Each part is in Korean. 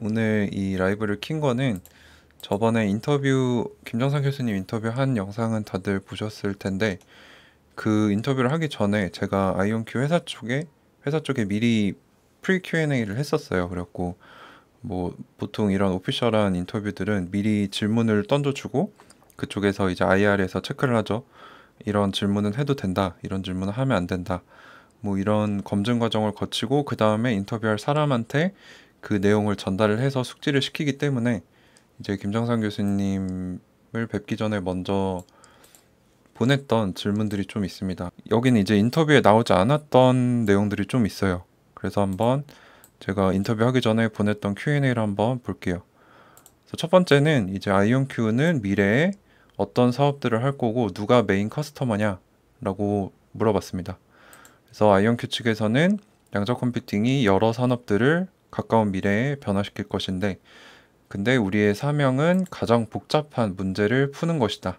오늘 이 라이브를 킨 거는 저번에 인터뷰 김정상 교수님 인터뷰한 영상은 다들 보셨을 텐데 그 인터뷰를 하기 전에 제가 아이온큐 회사 쪽에 미리 프리 Q&A를 했었어요. 그래갖고 뭐 보통 이런 오피셜한 인터뷰들은 미리 질문을 던져주고 그쪽에서 이제 IR에서 체크를 하죠. 이런 질문은 해도 된다. 이런 질문은 하면 안 된다. 뭐 이런 검증 과정을 거치고 그 다음에 인터뷰할 사람한테 그 내용을 전달을 해서 숙지를 시키기 때문에 이제 김정상 교수님을 뵙기 전에 먼저 보냈던 질문들이 좀 있습니다. 여기는 이제 인터뷰에 나오지 않았던 내용들이 좀 있어요. 그래서 한번 제가 인터뷰하기 전에 보냈던 Q&A를 한번 볼게요. 그래서 첫 번째는 이제 아이온큐는 미래에 어떤 사업들을 할 거고 누가 메인 커스터머냐라고 물어봤습니다. 그래서 아이온큐 측에서는 양자 컴퓨팅이 여러 산업들을 가까운 미래에 변화시킬 것인데 근데 우리의 사명은 가장 복잡한 문제를 푸는 것이다.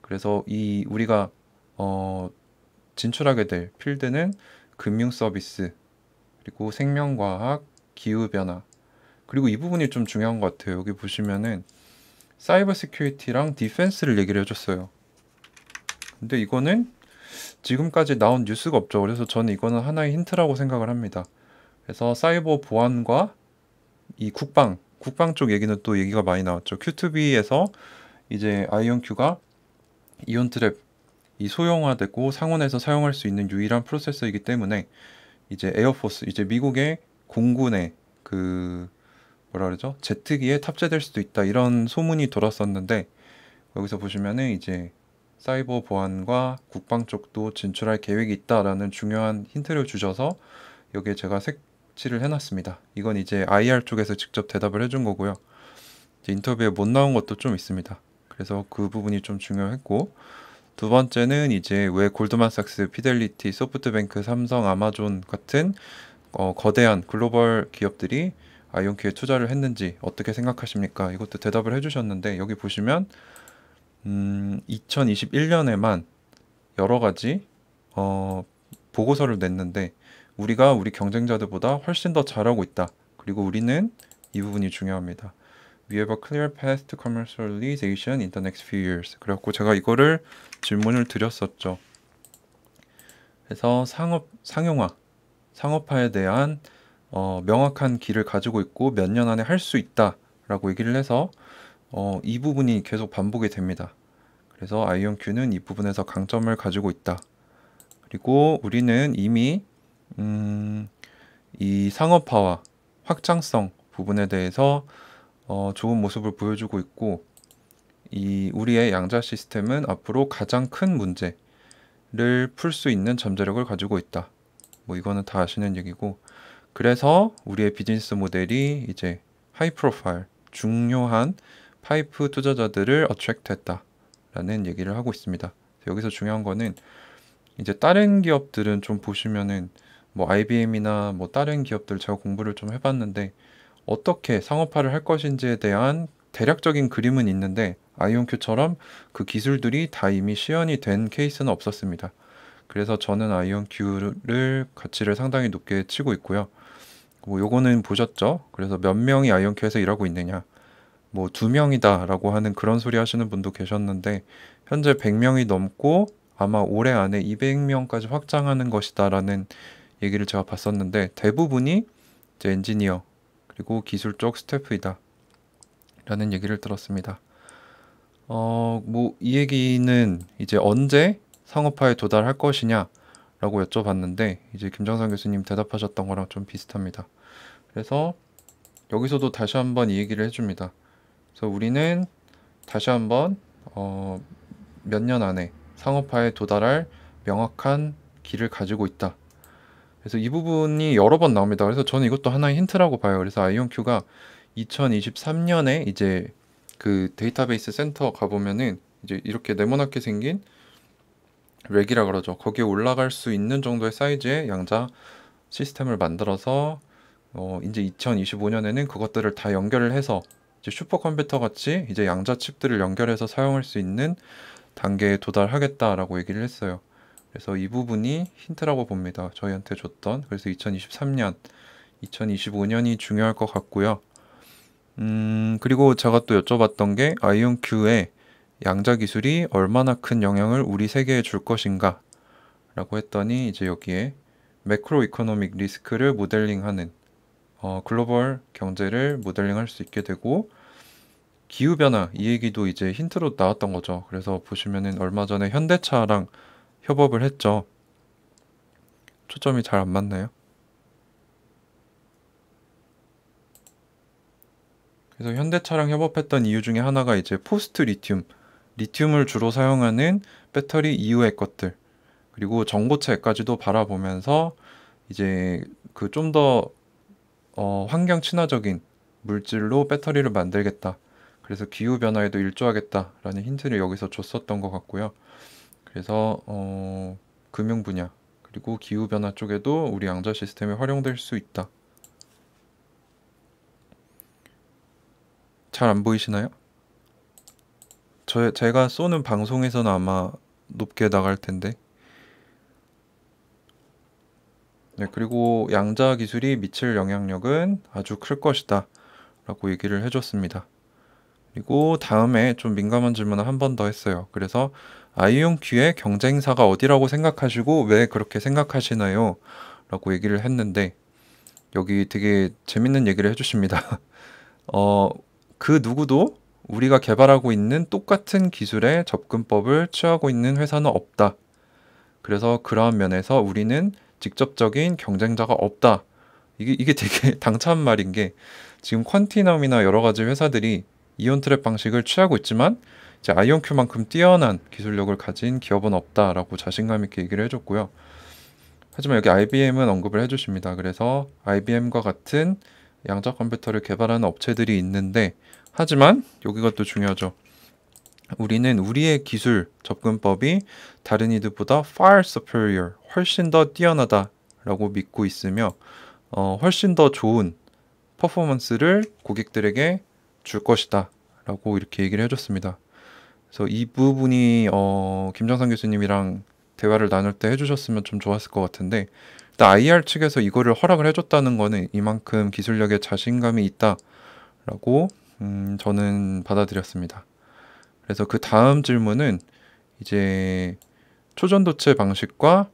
그래서 이 우리가 어, 진출하게 될 필드는 금융 서비스, 그리고 생명과학, 기후변화, 그리고 이 부분이 좀 중요한 것 같아요. 여기 보시면은 사이버 시큐리티랑 디펜스를 얘기를 해줬어요. 근데 이거는 지금까지 나온 뉴스가 없죠. 그래서 저는 이거는 하나의 힌트라고 생각을 합니다. 그래서 사이버 보안과 이 국방 쪽 얘기는 또 얘기가 많이 나왔죠. Q2B에서 이제 아이온큐가 이온트랩 이 소형화되고 상온에서 사용할 수 있는 유일한 프로세서이기 때문에 이제 에어포스 이제 미국의 공군의 그 뭐라 그러죠? 제트기에 탑재될 수도 있다 이런 소문이 돌았었는데 여기서 보시면은 이제 사이버 보안과 국방 쪽도 진출할 계획이 있다라는 중요한 힌트를 주셔서 여기에 제가 색칠을 해놨습니다. 이건 이제 IR 쪽에서 직접 대답을 해준 거고요. 이제 인터뷰에 못 나온 것도 좀 있습니다. 그래서 그 부분이 좀 중요했고 두 번째는 이제 왜 골드만삭스, 피델리티, 소프트뱅크, 삼성, 아마존 같은 거대한 글로벌 기업들이 아이온큐에 투자를 했는지 어떻게 생각하십니까? 이것도 대답을 해주셨는데 여기 보시면 2021년에만 여러 가지 어, 보고서를 냈는데 우리가 우리 경쟁자들보다 훨씬 더 잘하고 있다. 그리고 우리는 이 부분이 중요합니다. We have a clear path to commercialization in the next few years. 그래갖고 제가 이거를 질문을 드렸었죠. 그래서 상업화에 대한 명확한 길을 가지고 있고 몇 년 안에 할 수 있다라고 얘기를 해서 이 부분이 계속 반복이 됩니다. 그래서 아이온큐는 이 부분에서 강점을 가지고 있다. 그리고 우리는 이미 이 상업화와 확장성 부분에 대해서 좋은 모습을 보여주고 있고 이 우리의 양자 시스템은 앞으로 가장 큰 문제를 풀 수 있는 잠재력을 가지고 있다. 뭐 이거는 다 아시는 얘기고 그래서 우리의 비즈니스 모델이 이제 하이 프로파일 중요한 파이프 투자자들을 어트랙트 했다라는 얘기를 하고 있습니다. 여기서 중요한 거는 이제 다른 기업들은 좀 보시면은 뭐 IBM이나 뭐 다른 기업들 제가 공부를 좀 해봤는데 어떻게 상업화를 할 것인지에 대한 대략적인 그림은 있는데 아이온큐처럼 그 기술들이 다 이미 시연이 된 케이스는 없었습니다. 그래서 저는 아이온큐를 가치를 상당히 높게 치고 있고요. 뭐 요거는 보셨죠? 그래서 몇 명이 아이온큐에서 일하고 있느냐? 뭐 2명이다라고 하는 그런 소리 하시는 분도 계셨는데 현재 100명이 넘고 아마 올해 안에 200명까지 확장하는 것이다라는 얘기를 제가 봤었는데 대부분이 이제 엔지니어 그리고 기술 쪽 스태프이다 라는 얘기를 들었습니다. 뭐 이 얘기는 이제 언제 상업화에 도달할 것이냐 라고 여쭤봤는데 이제 김정상 교수님 대답하셨던 거랑 좀 비슷합니다. 그래서 여기서도 다시 한번 이 얘기를 해줍니다. 그래서 우리는 다시 한번 몇 년 안에 상업화에 도달할 명확한 길을 가지고 있다. 그래서 이 부분이 여러 번 나옵니다. 그래서 저는 이것도 하나의 힌트라고 봐요. 그래서 아이온큐가 2023년에 이제 그 데이터베이스 센터 가보면은 이제 이렇게 네모나게 생긴 렉이라 그러죠. 거기에 올라갈 수 있는 정도의 사이즈의 양자 시스템을 만들어서 이제 2025년에는 그것들을 다 연결을 해서 이제 슈퍼컴퓨터 같이 이제 양자 칩들을 연결해서 사용할 수 있는 단계에 도달하겠다라고 얘기를 했어요. 그래서 이 부분이 힌트라고 봅니다. 저희한테 줬던. 그래서 2023년, 2025년이 중요할 것 같고요. 그리고 제가 또 여쭤봤던 게 아이온큐의 양자 기술이 얼마나 큰 영향을 우리 세계에 줄 것인가 라고 했더니 이제 여기에 매크로 이코노믹 리스크를 모델링하는 글로벌 경제를 모델링할 수 있게 되고 기후변화 이 얘기도 이제 힌트로 나왔던 거죠. 그래서 보시면은 얼마 전에 현대차랑 협업을 했죠. 초점이 잘 안 맞나요? 그래서 현대차랑 협업했던 이유 중에 하나가 이제 포스트 리튬, 리튬을 주로 사용하는 배터리 이후의 것들, 그리고 전고체까지도 바라보면서 이제 그 좀 더 환경 친화적인 물질로 배터리를 만들겠다. 그래서 기후 변화에도 일조하겠다라는 힌트를 여기서 줬었던 것 같고요. 그래서 금융 분야 그리고 기후 변화 쪽에도 우리 양자 시스템이 활용될 수 있다. 잘 안 보이시나요? 제가 쏘는 방송에서는 아마 높게 나갈 텐데. 네, 그리고 양자 기술이 미칠 영향력은 아주 클 것이다. 라고 얘기를 해줬습니다. 그리고 다음에 좀 민감한 질문을 한 번 더 했어요. 그래서 아이온큐의 경쟁사가 어디라고 생각하시고 왜 그렇게 생각하시나요? 라고 얘기를 했는데 여기 되게 재밌는 얘기를 해주십니다. 어, 그 누구도 우리가 개발하고 있는 똑같은 기술의 접근법을 취하고 있는 회사는 없다. 그래서 그러한 면에서 우리는 직접적인 경쟁자가 없다. 이게 되게 당찬 말인 게 지금 퀀티넘이나 여러 가지 회사들이 이온 트랩 방식을 취하고 있지만 이제 아이온큐만큼 뛰어난 기술력을 가진 기업은 없다라고 자신감 있게 얘기를 해줬고요. 하지만 여기 IBM은 언급을 해주십니다. 그래서 IBM과 같은 양자 컴퓨터를 개발하는 업체들이 있는데 하지만 여기가 또 중요하죠. 우리는 우리의 기술 접근법이 다른 이들보다 far superior, 훨씬 더 뛰어나다라고 믿고 있으며 훨씬 더 좋은 퍼포먼스를 고객들에게 줄 것이다 라고 이렇게 얘기를 해줬습니다. 그래서 이 부분이 김정상 교수님이랑 대화를 나눌 때 해주셨으면 좀 좋았을 것 같은데 일단 IR 측에서 이거를 허락을 해줬다는 거는 이만큼 기술력에 자신감이 있다라고 저는 받아들였습니다. 그래서 그 다음 질문은 이제 초전도체 방식과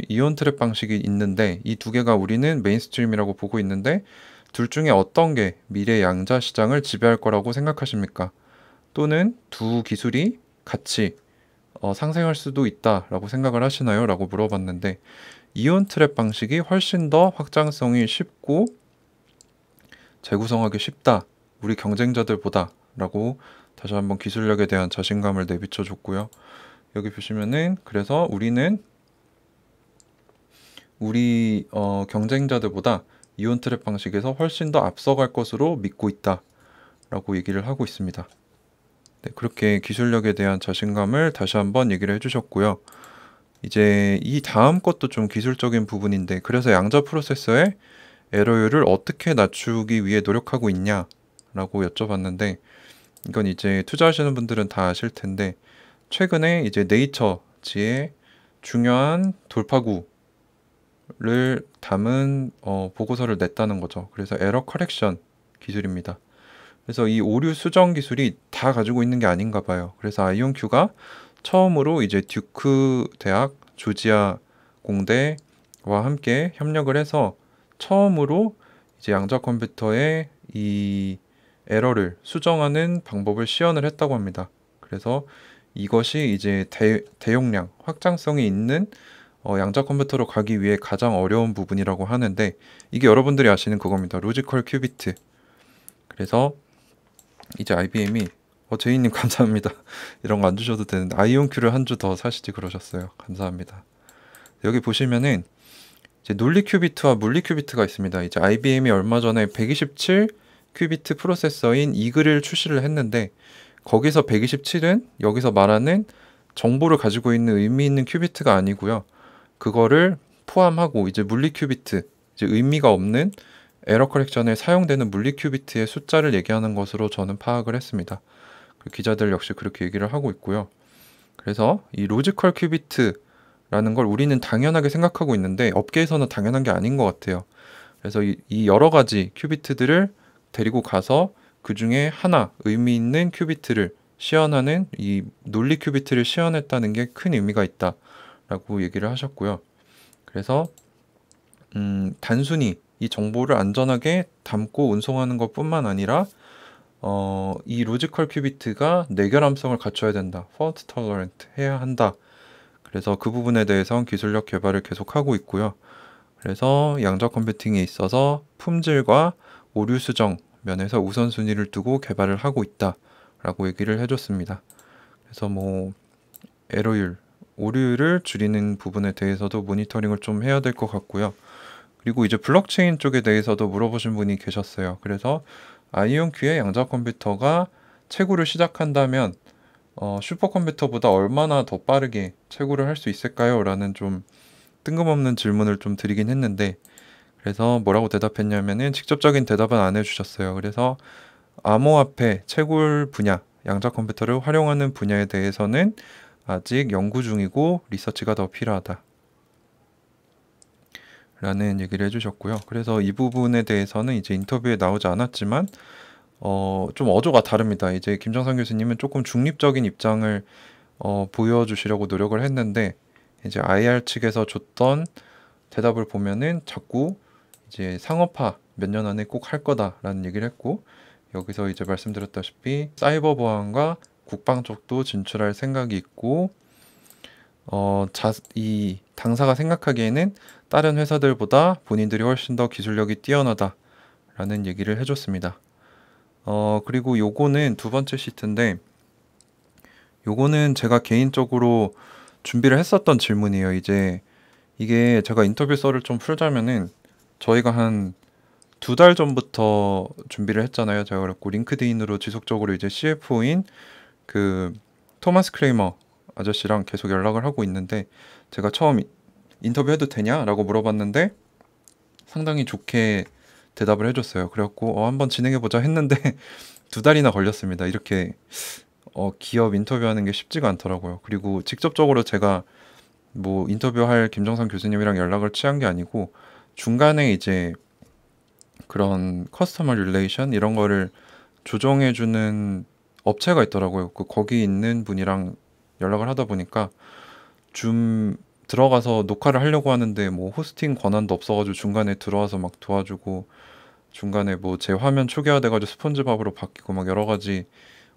이온 트랩 방식이 있는데 이 두 개가 우리는 메인스트림이라고 보고 있는데 둘 중에 어떤 게 미래 양자 시장을 지배할 거라고 생각하십니까? 또는 두 기술이 같이 상생할 수도 있다라고 생각을 하시나요? 라고 물어봤는데 이온 트랩 방식이 훨씬 더 확장성이 쉽고 재구성하기 쉽다. 우리 경쟁자들보다 라고 다시 한번 기술력에 대한 자신감을 내비쳐 줬고요. 여기 보시면은 그래서 우리는 우리 경쟁자들보다 이온 트랩 방식에서 훨씬 더 앞서갈 것으로 믿고 있다 라고 얘기를 하고 있습니다. 네, 그렇게 기술력에 대한 자신감을 다시 한번 얘기를 해주셨고요. 이제 이 다음 것도 좀 기술적인 부분인데 그래서 양자 프로세서의 에러율을 어떻게 낮추기 위해 노력하고 있냐 라고 여쭤봤는데 이건 이제 투자하시는 분들은 다 아실 텐데 최근에 이제 네이처지에 중요한 돌파구를 담은 보고서를 냈다는 거죠. 그래서 에러 커렉션 기술입니다. 그래서 이 오류 수정 기술이 다 가지고 있는 게 아닌가 봐요. 그래서 아이온큐가 처음으로 이제 듀크 대학 조지아 공대와 함께 협력을 해서 처음으로 이제 양자 컴퓨터의 이 에러를 수정하는 방법을 시연을 했다고 합니다. 그래서 이것이 이제 대용량, 확장성이 있는 양자 컴퓨터로 가기 위해 가장 어려운 부분이라고 하는데 이게 여러분들이 아시는 그겁니다. 로지컬 큐비트. 그래서 이제 IBM이 제이님 감사합니다. 이런 거 안 주셔도 되는데 아이온큐를 한 주 더 사시지 그러셨어요. 감사합니다. 여기 보시면은 이제 논리 큐비트와 물리 큐비트가 있습니다. 이제 IBM이 얼마 전에 127 큐비트 프로세서인 이글을 출시를 했는데 거기서 127은 여기서 말하는 정보를 가지고 있는 의미 있는 큐비트가 아니고요. 그거를 포함하고 이제 물리 큐비트, 이제 의미가 없는 에러 커렉션에 사용되는 물리 큐비트의 숫자를 얘기하는 것으로 저는 파악을 했습니다. 기자들 역시 그렇게 얘기를 하고 있고요. 그래서 이 로지컬 큐비트라는 걸 우리는 당연하게 생각하고 있는데 업계에서는 당연한 게 아닌 것 같아요. 그래서 이 여러 가지 큐비트들을 데리고 가서 그 중에 하나 의미 있는 큐비트를 시연하는 이 논리 큐비트를 시연했다는 게 큰 의미가 있다라고 얘기를 하셨고요. 그래서 단순히 이 정보를 안전하게 담고 운송하는 것뿐만 아니라 이 로지컬 큐비트가 내결함성을 갖춰야 된다. fault tolerant 해야 한다. 그래서 그 부분에 대해서 기술력 개발을 계속하고 있고요. 그래서 양자 컴퓨팅에 있어서 품질과 오류 수정 면에서 우선순위를 두고 개발을 하고 있다라고 얘기를 해줬습니다. 그래서 뭐 에러율, 오류를 줄이는 부분에 대해서도 모니터링을 좀 해야 될 것 같고요. 그리고 이제 블록체인 쪽에 대해서도 물어보신 분이 계셨어요. 그래서 아이온큐의 양자 컴퓨터가 채굴을 시작한다면 슈퍼컴퓨터보다 얼마나 더 빠르게 채굴을 할 수 있을까요? 라는 좀 뜬금없는 질문을 좀 드리긴 했는데, 그래서 뭐라고 대답했냐면은 직접적인 대답은 안 해주셨어요. 그래서 암호화폐 채굴 분야, 양자 컴퓨터를 활용하는 분야에 대해서는 아직 연구 중이고 리서치가 더 필요하다 라는 얘기를 해주셨고요. 그래서 이 부분에 대해서는 이제 인터뷰에 나오지 않았지만 좀 어조가 다릅니다. 이제 김정상 교수님은 조금 중립적인 입장을 보여주시려고 노력을 했는데, 이제 IR 측에서 줬던 대답을 보면은 자꾸 이제 상업화 몇 년 안에 꼭 할 거다라는 얘기를 했고, 여기서 이제 말씀드렸다시피 사이버 보안과 국방 쪽도 진출할 생각이 있고, 이 당사가 생각하기에는 다른 회사들보다 본인들이 훨씬 더 기술력이 뛰어나다라는 얘기를 해줬습니다. 그리고 요거는 두 번째 시트인데, 요거는 제가 개인적으로 준비를 했었던 질문이에요. 이제 이게 제가 인터뷰 썰을 좀 풀자면은 저희가 한 2달 전부터 준비를 했잖아요. 제가 그랬고 링크드인으로 지속적으로 이제 CFO인 그 토마스 크레이머 아저씨랑 계속 연락을 하고 있는데, 제가 처음 인터뷰해도 되냐라고 물어봤는데 상당히 좋게 대답을 해줬어요. 그래갖고 한번 진행해보자 했는데 2달이나 걸렸습니다. 이렇게 기업 인터뷰하는 게 쉽지가 않더라고요. 그리고 직접적으로 제가 뭐 인터뷰할 김정상 교수님이랑 연락을 취한 게 아니고 중간에 이제 그런 커스터머 릴레이션 이런 거를 조정해주는 업체가 있더라고요. 거기 있는 분이랑 연락을 하다 보니까 줌 들어가서 녹화를 하려고 하는데 뭐 호스팅 권한도 없어가지고 중간에 들어와서 막 도와주고, 중간에 뭐 제 화면 초기화돼가지고 스폰지밥으로 바뀌고 막 여러 가지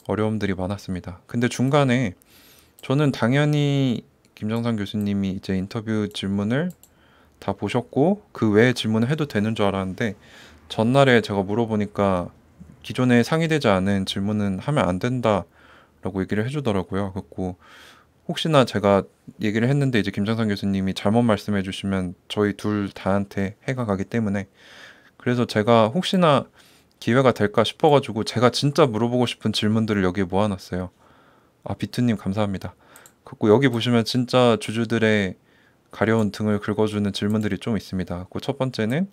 어려움들이 많았습니다. 근데 중간에 저는 당연히 김정상 교수님이 이제 인터뷰 질문을 다 보셨고 그 외에 질문을 해도 되는 줄 알았는데, 전날에 제가 물어보니까 기존에 상의되지 않은 질문은 하면 안 된다라고 얘기를 해주더라고요. 그래서 혹시나 제가 얘기를 했는데 이제 김정상 교수님이 잘못 말씀해 주시면 저희 둘 다한테 해가 가기 때문에, 그래서 제가 혹시나 기회가 될까 싶어가지고 제가 진짜 물어보고 싶은 질문들을 여기에 모아놨어요. 비트님 감사합니다. 그리고 여기 보시면 진짜 주주들의 가려운 등을 긁어주는 질문들이 좀 있습니다. 첫 번째는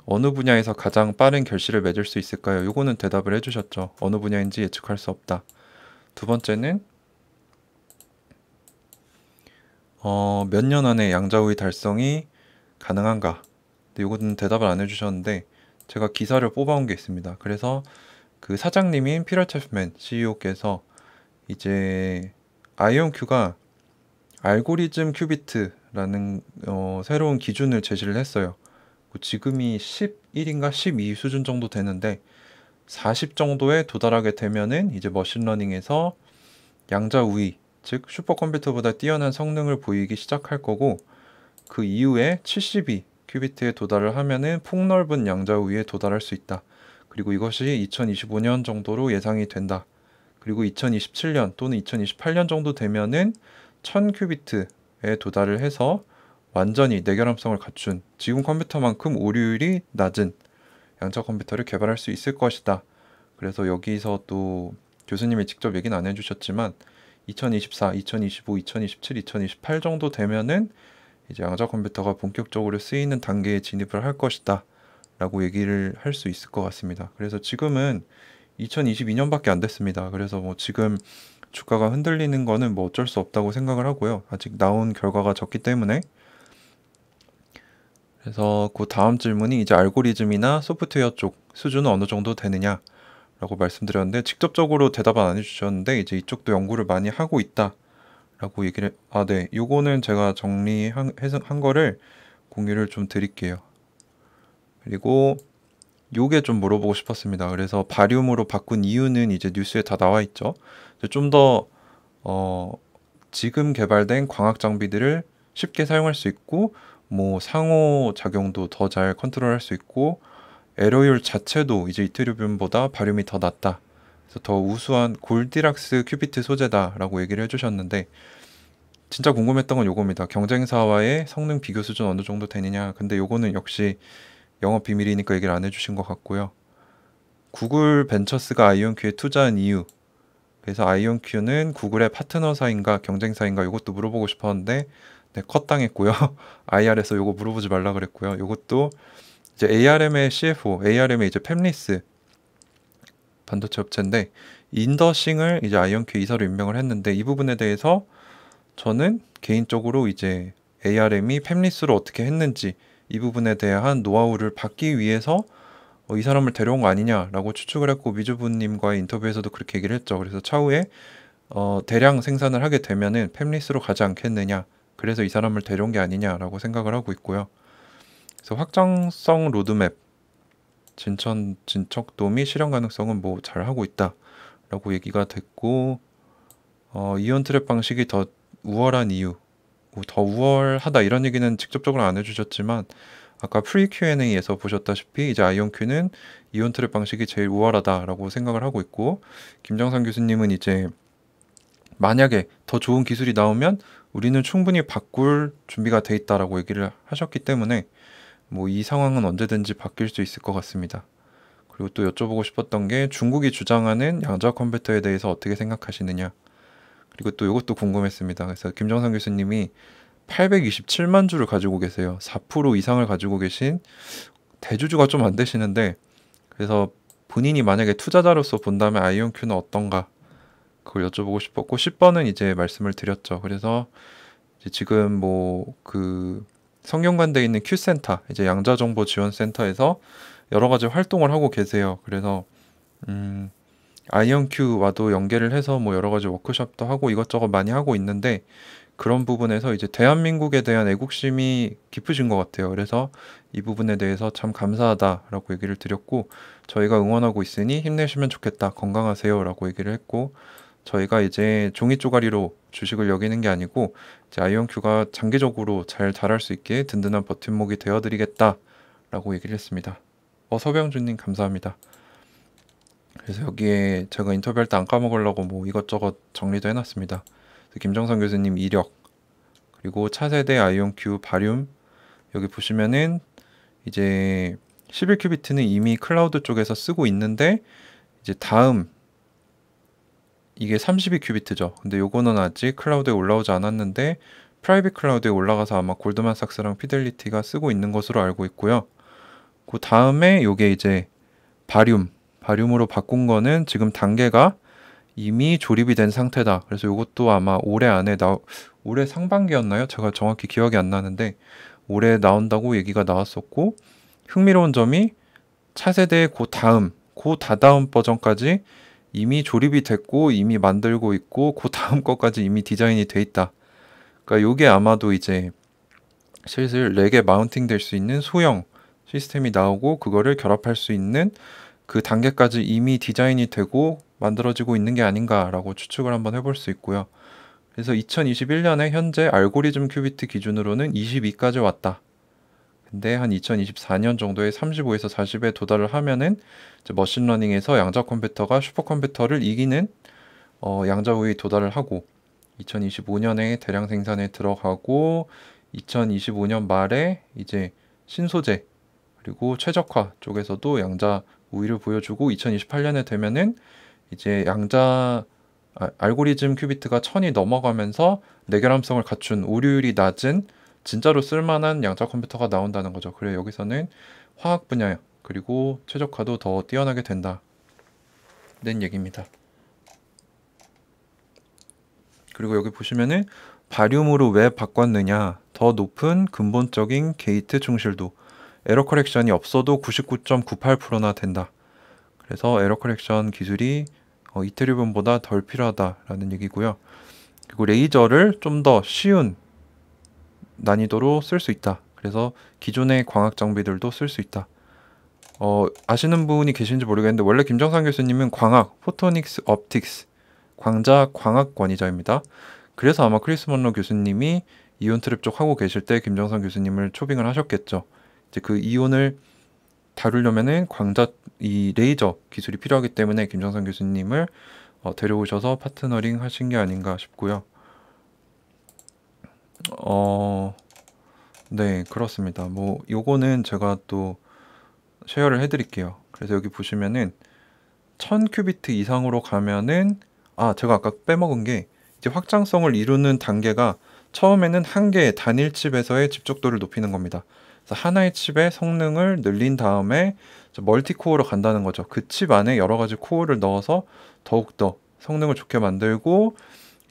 어느 분야에서 가장 빠른 결실을 맺을 수 있을까요? 요거는 대답을 해주셨죠. 어느 분야인지 예측할 수 없다. 두 번째는 몇 년 안에 양자우위 달성이 가능한가? 근데 요거는 대답을 안 해주셨는데 제가 기사를 뽑아온 게 있습니다. 그래서 그 사장님인 피터 체프맨 CEO께서 이제 아이온큐가 알고리즘 큐비트라는 새로운 기준을 제시를 했어요. 지금이 11인가 12 수준 정도 되는데 40 정도에 도달하게 되면은 이제 머신러닝에서 양자 우위, 즉 슈퍼컴퓨터보다 뛰어난 성능을 보이기 시작할 거고, 그 이후에 72 큐비트에 도달을 하면은 폭넓은 양자 우위에 도달할 수 있다. 그리고 이것이 2025년 정도로 예상이 된다. 그리고 2027년 또는 2028년 정도 되면은 1000 큐비트에 도달을 해서 완전히 내결함성을 갖춘 지금 컴퓨터만큼 오류율이 낮은 양자 컴퓨터를 개발할 수 있을 것이다. 그래서 여기서 또 교수님이 직접 얘기는 안 해주셨지만 2024, 2025, 2027, 2028 정도 되면은 이제 양자 컴퓨터가 본격적으로 쓰이는 단계에 진입을 할 것이다 라고 얘기를 할 수 있을 것 같습니다. 그래서 지금은 2022년밖에 안 됐습니다. 그래서 뭐 지금 주가가 흔들리는 거는 뭐 어쩔 수 없다고 생각을 하고요. 아직 나온 결과가 적기 때문에. 그래서 그 다음 질문이 이제 알고리즘이나 소프트웨어 쪽 수준은 어느 정도 되느냐 라고 말씀드렸는데 직접적으로 대답은 안 해주셨는데 이제 이쪽도 연구를 많이 하고 있다 라고 얘기를 네, 요거는 제가 한 거를 공유를 좀 드릴게요. 그리고 요게 좀 물어보고 싶었습니다. 그래서 바륨으로 바꾼 이유는 이제 뉴스에 다 나와 있죠. 좀 더 지금 개발된 광학 장비들을 쉽게 사용할 수 있고 뭐 상호 작용도 더 잘 컨트롤할 수 있고 에러율 자체도 이제 이테리움보다 바륨이 더 낮다. 그래서 더 우수한 골디락스 큐비트 소재다라고 얘기를 해주셨는데 진짜 궁금했던 건 요겁니다. 경쟁사와의 성능 비교 수준 어느 정도 되느냐. 근데 요거는 역시 영업 비밀이니까 얘기를 안 해주신 것 같고요. 구글 벤처스가 아이온큐에 투자한 이유. 그래서 아이온큐는 구글의 파트너사인가 경쟁사인가 이것도 물어보고 싶었는데 네, 컷당했고요. IR에서 요거 물어보지 말라 그랬고요. 요것도 이제 ARM의 CFO, ARM의 이제 팹리스 반도체 업체인데 인더싱을 이제 아이온큐 이사로 임명을 했는데 이 부분에 대해서 저는 개인적으로 이제 ARM이 팹리스로 어떻게 했는지 이 부분에 대한 노하우를 받기 위해서 이 사람을 데려온 거 아니냐라고 추측을 했고 미주부님과의 인터뷰에서도 그렇게 얘기를 했죠. 그래서 차후에 대량 생산을 하게 되면은 팹리스로 가지 않겠느냐. 그래서 이 사람을 데려온 게 아니냐라고 생각을 하고 있고요. 그래서 확장성 로드맵, 진척도 및 실현 가능성은 뭐 잘하고 있다라고 얘기가 됐고 이온 트랩 방식이 더 우월한 이유, 더 우월하다 이런 얘기는 직접적으로 안 해주셨지만 아까 프리 Q&A에서 보셨다시피 이제 아이온큐는 이온 트랩 방식이 제일 우월하다라고 생각을 하고 있고 김정상 교수님은 이제 만약에 더 좋은 기술이 나오면 우리는 충분히 바꿀 준비가 돼 있다라고 얘기를 하셨기 때문에 뭐 이 상황은 언제든지 바뀔 수 있을 것 같습니다. 그리고 또 여쭤보고 싶었던 게 중국이 주장하는 양자 컴퓨터에 대해서 어떻게 생각하시느냐. 그리고 또 이것도 궁금했습니다. 그래서 김정상 교수님이 827만 주를 가지고 계세요. 4% 이상을 가지고 계신 대주주가 좀 안 되시는데 그래서 본인이 만약에 투자자로서 본다면 아이온큐는 어떤가 그걸 여쭤보고 싶었고 10번은 이제 말씀을 드렸죠. 그래서 이제 지금 뭐 그 성균관대에 있는 큐센터 이제 양자정보지원센터에서 여러 가지 활동을 하고 계세요. 그래서 아이온큐와도 연계를 해서 뭐 여러 가지 워크숍도 하고 이것저것 많이 하고 있는데 그런 부분에서 이제 대한민국에 대한 애국심이 깊으신 것 같아요. 그래서 이 부분에 대해서 참 감사하다라고 얘기를 드렸고 저희가 응원하고 있으니 힘내시면 좋겠다. 건강하세요라고 얘기를 했고 저희가 이제 종이 쪼가리로 주식을 여기는 게 아니고 이제 아이온큐가 장기적으로 잘 자랄 수 있게 든든한 버팀목이 되어드리겠다라고 얘기를 했습니다. 서병준님 감사합니다. 그래서 여기에 제가 인터뷰할 때 안 까먹으려고 뭐 이것저것 정리도 해놨습니다. 김정선 교수님 이력 그리고 차세대 아이온큐 바륨 여기 보시면은 이제 11큐비트는 이미 클라우드 쪽에서 쓰고 있는데 이제 다음 이게 32큐비트죠. 근데 요거는 아직 클라우드에 올라오지 않았는데 프라이빗 클라우드에 올라가서 아마 골드만삭스랑 피델리티가 쓰고 있는 것으로 알고 있고요. 그 다음에 요게 이제 바륨으로 바꾼 거는 지금 단계가 이미 조립이 된 상태다. 그래서 이것도 아마 올해 상반기였나요? 제가 정확히 기억이 안 나는데 올해 나온다고 얘기가 나왔었고 흥미로운 점이 차세대의 그 다다음 버전까지 이미 조립이 됐고 이미 만들고 있고 그 다음 거까지 이미 디자인이 돼 있다. 그러니까 이게 아마도 이제 슬슬 렉에 마운팅 될 수 있는 소형 시스템이 나오고 그거를 결합할 수 있는 그 단계까지 이미 디자인이 되고 만들어지고 있는 게 아닌가라고 추측을 한번 해볼 수 있고요. 그래서 2021년에 현재 알고리즘 큐비트 기준으로는 22까지 왔다. 근데 한 2024년 정도에 35에서 40에 도달을 하면은 이제 머신러닝에서 양자 컴퓨터가 슈퍼컴퓨터를 이기는 양자 우위에 도달을 하고 2025년에 대량 생산에 들어가고 2025년 말에 이제 신소재 그리고 최적화 쪽에서도 양자 우위를 보여주고 2028년에 되면은 이제 알고리즘 큐비트가 1000이 넘어가면서 내결함성을 갖춘 오류율이 낮은 진짜로 쓸만한 양자 컴퓨터가 나온다는 거죠. 그래 여기서는 화학 분야 그리고 최적화도 더 뛰어나게 된다는 얘기입니다. 그리고 여기 보시면은 바륨으로 왜 바꿨느냐 더 높은 근본적인 게이트 충실도 에러 커렉션이 없어도 99.98%나 된다. 그래서 에러 커렉션 기술이 이태리움보다 덜 필요하다라는 얘기고요. 그리고 레이저를 좀 더 쉬운 난이도로 쓸 수 있다. 그래서 기존의 광학 장비들도 쓸 수 있다. 아시는 분이 계신지 모르겠는데 원래 김정상 교수님은 광학, 포토닉스 옵틱스, 광자 광학 권위자입니다. 그래서 아마 크리스 먼로 교수님이 이온 트랩 쪽 하고 계실 때 김정상 교수님을 초빙을 하셨겠죠. 이제 그 이온을 다루려면은 이 레이저 기술이 필요하기 때문에 김정상 교수님을 데려오셔서 파트너링 하신 게 아닌가 싶고요. 네, 그렇습니다. 뭐 요거는 제가 또 쉐어를 해드릴게요. 그래서 여기 보시면은 1000큐비트 이상으로 가면은 제가 아까 빼먹은 게 이제 확장성을 이루는 단계가 처음에는 한 개의 단일 칩에서의 집적도를 높이는 겁니다. 그래서 하나의 칩의 성능을 늘린 다음에 멀티코어로 간다는 거죠. 그 칩 안에 여러 가지 코어를 넣어서 더욱더 성능을 좋게 만들고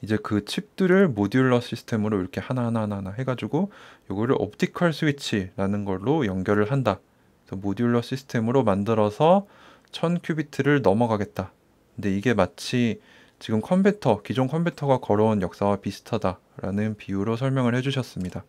이제 그 칩들을 모듈러 시스템으로 이렇게 하나하나 해가지고 이거를 옵티컬 스위치라는 걸로 연결을 한다. 그래서 모듈러 시스템으로 만들어서 1000큐비트를 넘어가겠다. 근데 이게 마치 지금 기존 컴퓨터가 걸어온 역사와 비슷하다라는 비유로 설명을 해주셨습니다.